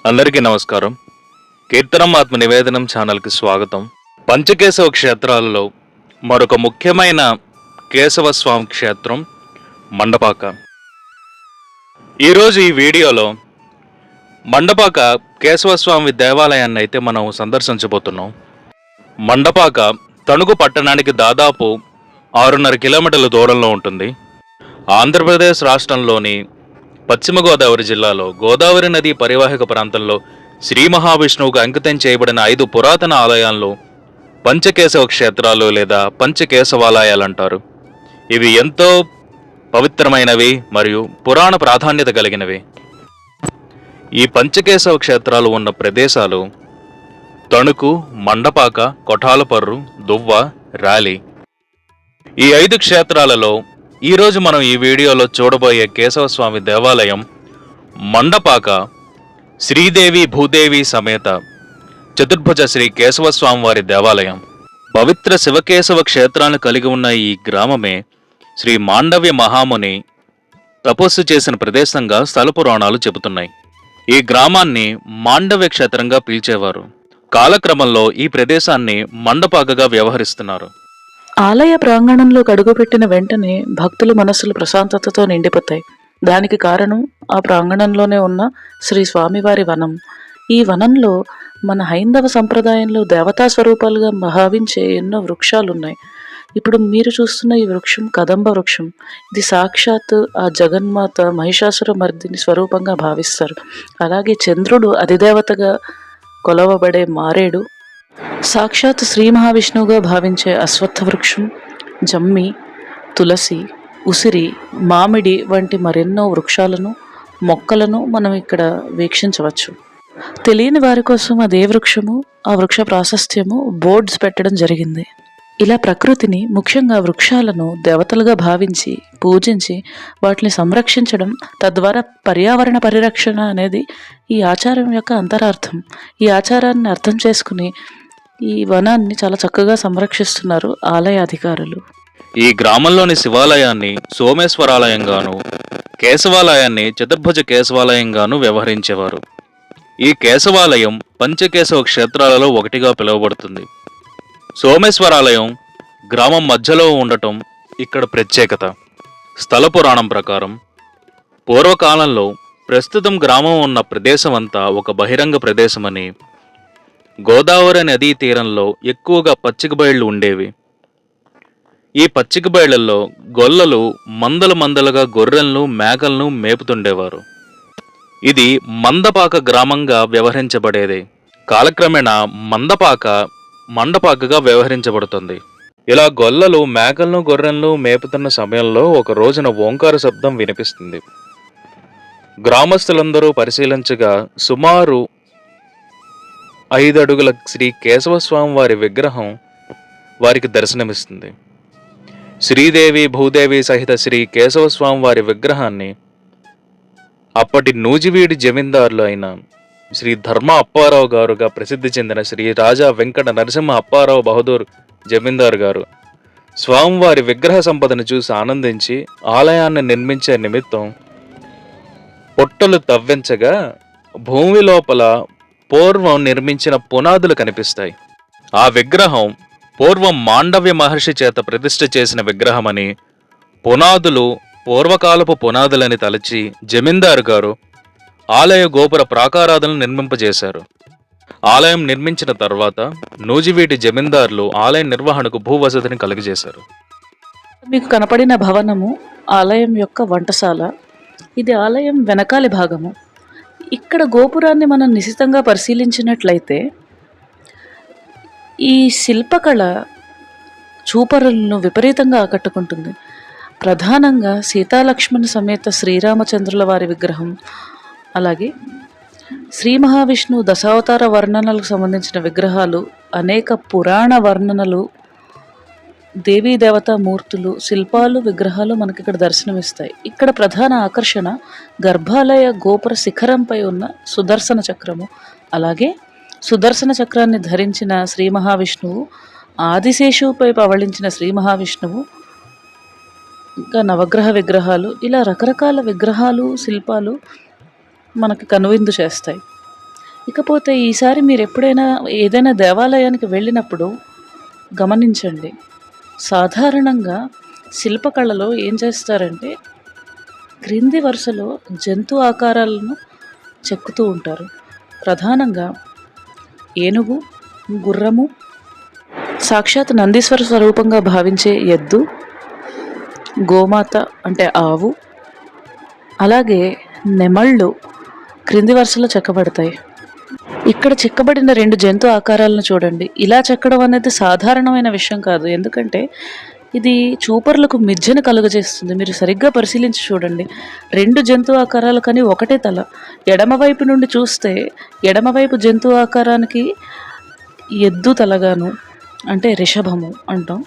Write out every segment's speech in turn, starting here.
అందరికీ నమస్కారం. కీర్తనం ఆత్మ నివేదనం ఛానల్కి స్వాగతం. పంచకేశవ క్షేత్రాలలో మరొక ముఖ్యమైన కేశవ స్వామి క్షేత్రం మండపాక. ఈరోజు ఈ వీడియోలో మండపాక కేశవస్వామి దేవాలయాన్ని అయితే మనం సందర్శించబోతున్నాం. మండపాక తణుకు పట్టణానికి దాదాపు 6.5 కిలోమీటర్ల దూరంలో ఉంటుంది. ఆంధ్రప్రదేశ్ రాష్ట్రంలోని పశ్చిమ గోదావరి జిల్లాలో గోదావరి నది పరివాహక ప్రాంతంలో శ్రీ మహావిష్ణువుకు అంకితం చేయబడిన 5 పురాతన ఆలయాల్లో పంచకేశవ క్షేత్రాలు లేదా పంచకేశవాలయాలు అంటారు. ఇవి ఎంతో పవిత్రమైనవి మరియు పురాణ ప్రాధాన్యత కలిగినవి. ఈ పంచకేశవ క్షేత్రాలు ఉన్న ప్రదేశాలు తణుకు, మండపాక, కొఠాలపర్రు, దువ్వ, రాలి. ఈ 5 క్షేత్రాలలో ఈరోజు మనం ఈ వీడియోలో చూడబోయే కేశవస్వామి దేవాలయం మండపాక శ్రీదేవి భూదేవి సమేత చతుర్భుజ శ్రీ కేశవస్వామి వారి దేవాలయం. పవిత్ర శివకేశవ క్షేత్రాన్ని కలిగి ఉన్న ఈ గ్రామమే శ్రీ మాండవ్య మహాముని తపస్సు చేసిన ప్రదేశంగా స్థల పురాణాలు చెబుతున్నాయి. ఈ గ్రామాన్ని మాండవ్య క్షేత్రంగా పిలిచేవారు. కాలక్రమంలో ఈ ప్రదేశాన్ని మండపాకగా వ్యవహరిస్తున్నారు. ఆలయ ప్రాంగణంలో అడుగుపెట్టిన వెంటనే భక్తుల మనస్సులు ప్రశాంతతతో నిండిపోతాయి. దానికి కారణం ఆ ప్రాంగణంలోనే ఉన్న శ్రీ స్వామివారి వనం. ఈ వనంలో మన హైందవ సంప్రదాయంలో దేవతా స్వరూపాలుగా భావించే ఎన్నో వృక్షాలున్నాయి. ఇప్పుడు మీరు చూస్తున్న ఈ వృక్షం కదంబ వృక్షం. ఇది సాక్షాత్ ఆ జగన్మాత మహిషాసుర మర్దిని స్వరూపంగా భావిస్తారు. అలాగే చంద్రుడు అధిదేవతగా కొలవబడే మారేడు, సాక్షాత్ శ్రీ మహావిష్ణువుగా భావించే అశ్వత్థ వృక్షం, జమ్మి, తులసి, ఉసిరి, మామిడి వంటి మరెన్నో వృక్షాలను, మొక్కలను మనం ఇక్కడ వీక్షించవచ్చు. తెలియని వారి కోసం అదే వృక్షము, ఆ వృక్ష ప్రాశస్త్యము బోర్డ్స్ పెట్టడం జరిగింది. ఇలా ప్రకృతిని, ముఖ్యంగా వృక్షాలను దేవతలుగా భావించి పూజించి వాటిని సంరక్షించడం, తద్వారా పర్యావరణ పరిరక్షణ అనేది ఈ ఆచారం యొక్క అంతరార్థం. ఈ ఆచారాన్ని అర్థం చేసుకుని ఈ వనాన్ని చాలా చక్కగా సంరక్షిస్తున్నారు ఆలయ అధికారులు. ఈ గ్రామంలోని శివాలయాన్ని సోమేశ్వరాలయంగాను, కేశవాలయాన్ని చతుర్భుజ కేశవాలయంగాను వ్యవహరించేవారు. ఈ కేశవాలయం పంచకేశవ క్షేత్రాలలో ఒకటిగా పిలువబడుతుంది. సోమేశ్వరాలయం గ్రామం మధ్యలో ఉండటం ఇక్కడ ప్రత్యేకత. స్థల పురాణం ప్రకారం పూర్వకాలంలో ప్రస్తుతం గ్రామం ఉన్న ప్రదేశం అంతా ఒక బహిరంగ ప్రదేశమని, గోదావరి నదీ తీరంలో ఎక్కువగా పచ్చిక బయళ్లు ఉండేవి. ఈ పచ్చిక బయళ్లలో గొల్లలు మందలుగా గొర్రెలను, మేకలను మేపుతుండేవారు. ఇది మందపాక గ్రామంగా వ్యవహరించబడేది. కాలక్రమేణా మండపాకగా వ్యవహరించబడుతుంది. ఇలా గొల్లలు మేకలను, గొర్రెలను మేపుతున్న సమయంలో ఒక రోజున ఓంకార శబ్దం వినిపిస్తుంది. గ్రామస్తులందరూ పరిశీలించగా సుమారు 5 అడుగుల శ్రీ కేశవస్వామి వారి విగ్రహం వారికి దర్శనమిస్తుంది. శ్రీదేవి భూదేవి సహిత శ్రీ కేశవస్వామి వారి విగ్రహాన్ని అప్పటి నూజివీడి జమీందారులు అయిన శ్రీ ధర్మ అప్పారావు గారుగా ప్రసిద్ధి చెందిన శ్రీ రాజా వెంకట నరసింహ అప్పారావు బహదూర్ జమీందారు గారు స్వామివారి విగ్రహ సంపదను చూసి ఆనందించి ఆలయాన్ని నిర్మించే నిమిత్తం పొట్టలు తవ్వించగా భూమి లోపల పూర్వం నిర్మించిన పునాదులు కనిపిస్తాయి. ఆ విగ్రహం పూర్వం మాండవ్య మహర్షి చేత ప్రతిష్ఠ చేసిన విగ్రహమని, పునాదులు పూర్వకాలపు పునాదులని తలచి జమీందారు గారు ఆలయ గోపుర ప్రాకారాలను నిర్మింపజేశారు. ఆలయం నిర్మించిన తర్వాత నూజివీటి జమీందారులు ఆలయ నిర్వహణకు భూవసతిని కలిగజేశారు. మీకు కనపడిన భవనము ఆలయం యొక్క వంటశాల. ఇది ఆలయం వెనకాలి భాగము. ఇక్కడ గోపురాన్ని మనం నిశితంగా పరిశీలించినట్లయితే ఈ శిల్పకళ చూపరులను విపరీతంగా ఆకట్టుకుంటుంది. ప్రధానంగా సీతాలక్ష్మణ సమేత శ్రీరామచంద్రుల వారి విగ్రహం, అలాగే శ్రీ మహావిష్ణువు దశావతార వర్ణనలకు సంబంధించిన విగ్రహాలు, అనేక పురాణ వర్ణనలు, దేవీ దేవతా మూర్తులు, శిల్పాలు, విగ్రహాలు మనకి ఇక్కడ దర్శనమిస్తాయి. ఇక్కడ ప్రధాన ఆకర్షణ గర్భాలయ గోపుర శిఖరంపై ఉన్న సుదర్శన చక్రము. అలాగే సుదర్శన చక్రాన్ని ధరించిన శ్రీ మహావిష్ణువు, ఆదిశేషువుపై పవళించిన శ్రీ మహావిష్ణువు, ఇంకా నవగ్రహ విగ్రహాలు, ఇలా రకరకాల విగ్రహాలు, శిల్పాలు మనకి కనువిందు చేస్తాయి. ఇకపోతే ఈసారి మీరు ఎప్పుడైనా ఏదైనా దేవాలయానికి వెళ్ళినప్పుడు గమనించండి, సాధారణంగా శిల్పకళలో ఏం చేస్తారంటే క్రింది వరుసలో జంతు ఆకారాలను చెక్కుతూ ఉంటారు. ప్రధానంగా ఏనుగు, గుర్రము, సాక్షాత్ నందీశ్వర స్వరూపంగా భావించే ఎద్దు, గోమాత అంటే ఆవు, అలాగే నెమళ్ళు క్రింది వరుసలో చెక్కబడతాయి. ఇక్కడ చెక్కబడిన 2 జంతు ఆకారాలను చూడండి. ఇలా చెక్కడం అనేది సాధారణమైన విషయం కాదు. ఎందుకంటే ఇది చూపరులకు మిథ్యను కలుగజేస్తుంది. మీరు సరిగ్గా పరిశీలించి చూడండి. 2 జంతు ఆకారాలు కానీ ఒకటే తల. ఎడమవైపు నుండి చూస్తే ఎడమవైపు జంతు ఆకారానికి ఎద్దు తలగాను, అంటే రిషభము అంటాం,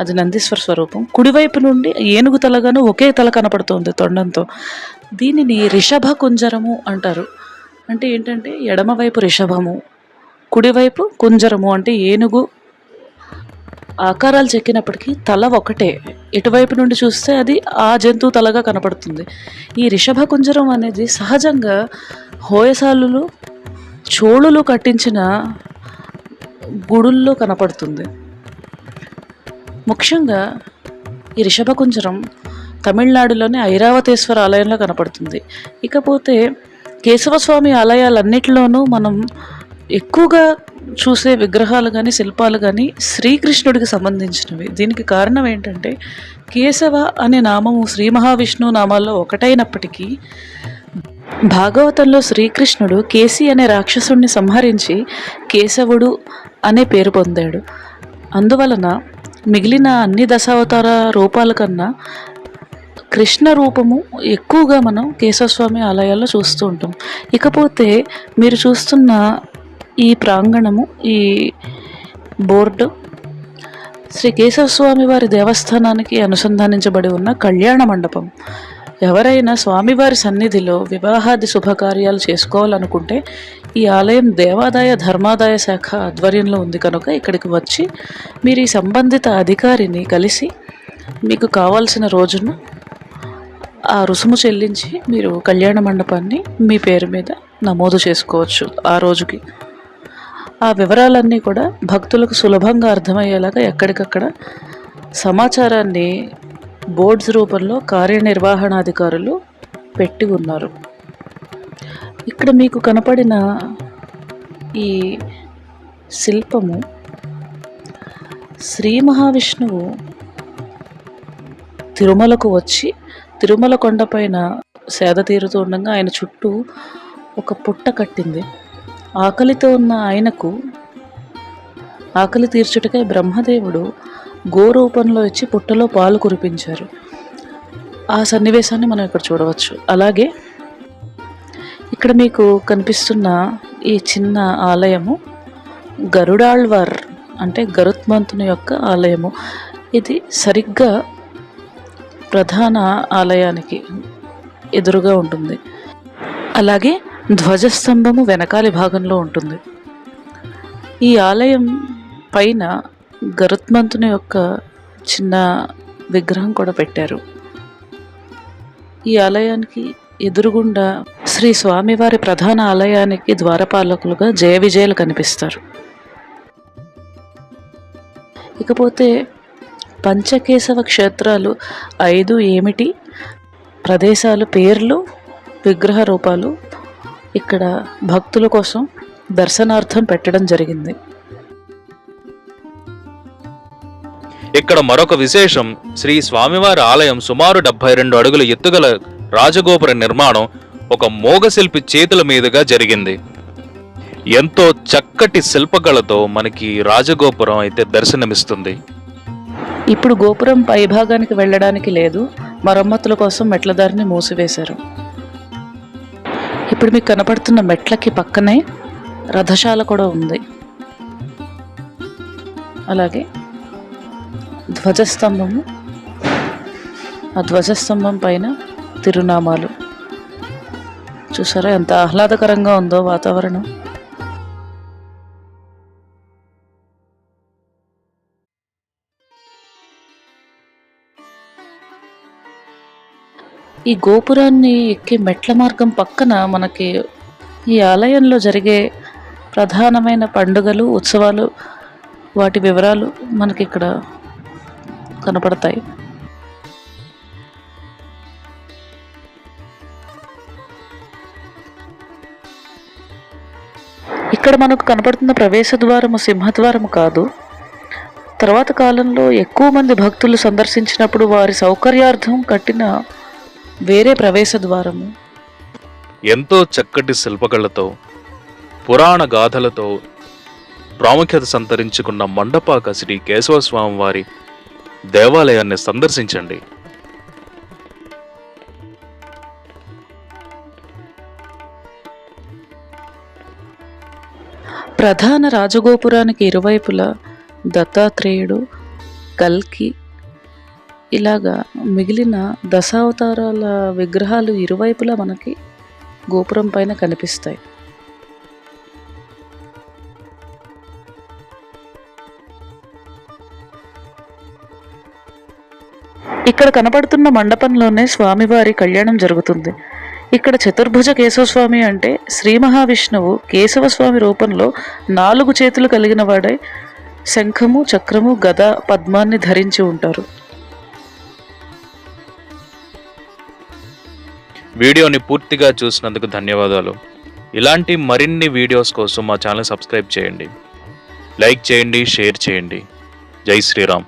అది నందీశ్వర స్వరూపం. కుడివైపు నుండి ఏనుగు తలగాను ఒకే తల కనపడుతుంది తొండంతో. దీనిని రిషభ కుంజరము అంటారు. అంటే ఏంటంటే ఎడమవైపు రిషభము, కుడివైపు కుంజరము, అంటే ఏనుగు ఆకారాలు చెక్కినప్పటికీ తల ఒకటే. ఇటువైపు నుండి చూస్తే అది ఆ జంతువు తలగా కనపడుతుంది. ఈ రిషభ కుంజరం అనేది సహజంగా హోయసాలులు, చోళులు కట్టించిన గుడుల్లో కనపడుతుంది. ముఖ్యంగా ఈ రిషభ కుంజరం తమిళనాడులోని ఐరావతేశ్వర ఆలయంలో కనపడుతుంది. ఇకపోతే కేశవస్వామి ఆలయాలన్నిటిలోనూ మనం ఎక్కువగా చూసే విగ్రహాలు కానీ శిల్పాలు కానీ శ్రీకృష్ణుడికి సంబంధించినవి. దీనికి కారణం ఏంటంటే కేశవ అనే నామము శ్రీ మహావిష్ణువు నామాల్లో ఒకటైనప్పటికీ భాగవతంలో శ్రీకృష్ణుడు కేసి అనే రాక్షసుడిని సంహరించి కేశవుడు అనే పేరు పొందాడు. అందువలన మిగిలిన అన్ని దశావతార రూపాల కన్నా కృష్ణ రూపము ఎక్కువగా మనం కేశవస్వామి ఆలయాల్లో చూస్తూ ఉంటాం. ఇకపోతే మీరు చూస్తున్న ఈ ప్రాంగణము, ఈ బోర్డు శ్రీ కేశవస్వామి వారి దేవస్థానానికి అనుసంధానించబడి ఉన్న కళ్యాణ మండపం. ఎవరైనా స్వామివారి సన్నిధిలో వివాహాది శుభకార్యాలు చేసుకోవాలనుకుంటే ఈ ఆలయం దేవాదాయ ధర్మాదాయ శాఖ ఆధ్వర్యంలో ఉంది కనుక ఇక్కడికి వచ్చి మీరు ఈ సంబంధిత అధికారిని కలిసి మీకు కావాల్సిన రోజున ఆ రుసుము చెల్లించి మీరు కళ్యాణ మండపాన్ని మీ పేరు మీద నమోదు చేసుకోవచ్చు. ఆ రోజుకి ఆ వివరాలన్నీ కూడా భక్తులకు సులభంగా అర్థమయ్యేలాగా ఎక్కడికక్కడ సమాచారాన్ని బోర్డ్స్ రూపంలో కార్యనిర్వహణాధికారులు పెట్టి ఉన్నారు. ఇక్కడ మీకు కనపడిన ఈ శిల్పము శ్రీ మహావిష్ణువు తిరుమలకు వచ్చి తిరుమల కొండపైన సేద తీరుతూ ఉండగా ఆయన చుట్టూ ఒక పుట్ట కట్టింది. ఆకలితో ఉన్న ఆయనకు ఆకలి తీర్చుటకై బ్రహ్మదేవుడు గోరూపంలో ఇచ్చి పుట్టలో పాలు కురిపించారు. ఆ సన్నివేశాన్ని మనం ఇక్కడ చూడవచ్చు. అలాగే ఇక్కడ మీకు కనిపిస్తున్న ఈ చిన్న ఆలయము గరుడాళ్వార్ అంటే గరుత్మంతుని యొక్క ఆలయము. ఇది సరిగ్గా ప్రధాన ఆలయానికి ఎదురుగా ఉంటుంది. అలాగే ధ్వజస్తంభము వెనకాలి భాగంలో ఉంటుంది. ఈ ఆలయం పైన గరుత్మంతుని యొక్క చిన్న విగ్రహం కూడా పెట్టారు. ఈ ఆలయానికి ఎదురుగుండా శ్రీ స్వామివారి ప్రధాన ఆలయానికి ద్వారపాలకులుగా జయ విజయాలు కనిపిస్తారు. ఇకపోతే పంచకేశవ క్షేత్రాలు 5 ఏమిటి, ప్రదేశాలు పేర్లు, విగ్రహ రూపాలు ఇక్కడ భక్తుల కోసం దర్శనార్థం పెట్టడం జరిగింది. ఇక్కడ మరొక విశేషం, శ్రీ స్వామివారి ఆలయం సుమారు 72 అడుగుల ఎత్తుగల రాజగోపుర నిర్మాణం ఒక మోగశిల్పి చేతుల మీదుగా జరిగింది. ఎంతో చక్కటి శిల్పకళతో మనకి రాజగోపురం అయితే దర్శనమిస్తుంది. ఇప్పుడు గోపురం పై భాగానికి వెళ్ళడానికి లేదు, మరమ్మతుల కోసం మెట్ల దారిని మూసివేశారు. ఇప్పుడు మీకు కనపడుతున్న మెట్లకి పక్కనే రథశాల కూడా ఉంది. అలాగే ధ్వజస్తంభము, ఆ ధ్వజస్తంభం పైన తిరునామాలు. చూసారా ఎంత ఆహ్లాదకరంగా ఉందో వాతావరణం. ఈ గోపురాన్ని ఎక్కే మెట్ల మార్గం పక్కన మనకి ఈ ఆలయంలో జరిగే ప్రధానమైన పండుగలు, ఉత్సవాలు, వాటి వివరాలు మనకి ఇక్కడ కనపడతాయి. ఇక్కడ మనకు కనపడుతున్న ప్రవేశ ద్వారము సింహద్వారము కాదు. తర్వాత కాలంలో ఎక్కువ మంది భక్తులు సందర్శించినప్పుడు వారి సౌకర్యార్థం కట్టిన వేరే ప్రవేశ ద్వారము. ఎంతో చక్కటి శిల్పకళతో, పురాణ గాథలతో ప్రాముఖ్యత సంతరించుకున్న మండపాక శ్రీ కేశవస్వామి వారి దేవాలయాన్ని సందర్శించండి. ప్రధాన రాజగోపురానికి ఇరువైపులా దత్తాత్రేయుడు, కల్కి, ఇలాగా మిగిలిన దశావతారాల విగ్రహాలు ఇరువైపులా మనకి గోపురం పైన కనిపిస్తాయి. ఇక్కడ కనపడుతున్న మండపంలోనే స్వామివారి కళ్యాణం జరుగుతుంది. ఇక్కడ చతుర్భుజ కేశవస్వామి అంటే శ్రీ మహావిష్ణువు కేశవస్వామి రూపంలో 4 చేతులు కలిగిన వాడై శంఖము, చక్రము, గద, పద్మాన్ని ధరించి ఉంటారు. వీడియోని పూర్తిగా చూసినందుకు ధన్యవాదాలు. ఇలాంటి మరిన్ని వీడియోస్ కోసం మా ఛానల్ సబ్స్క్రైబ్ చేయండి, లైక్ చేయండి, షేర్ చేయండి. జై శ్రీరామ్.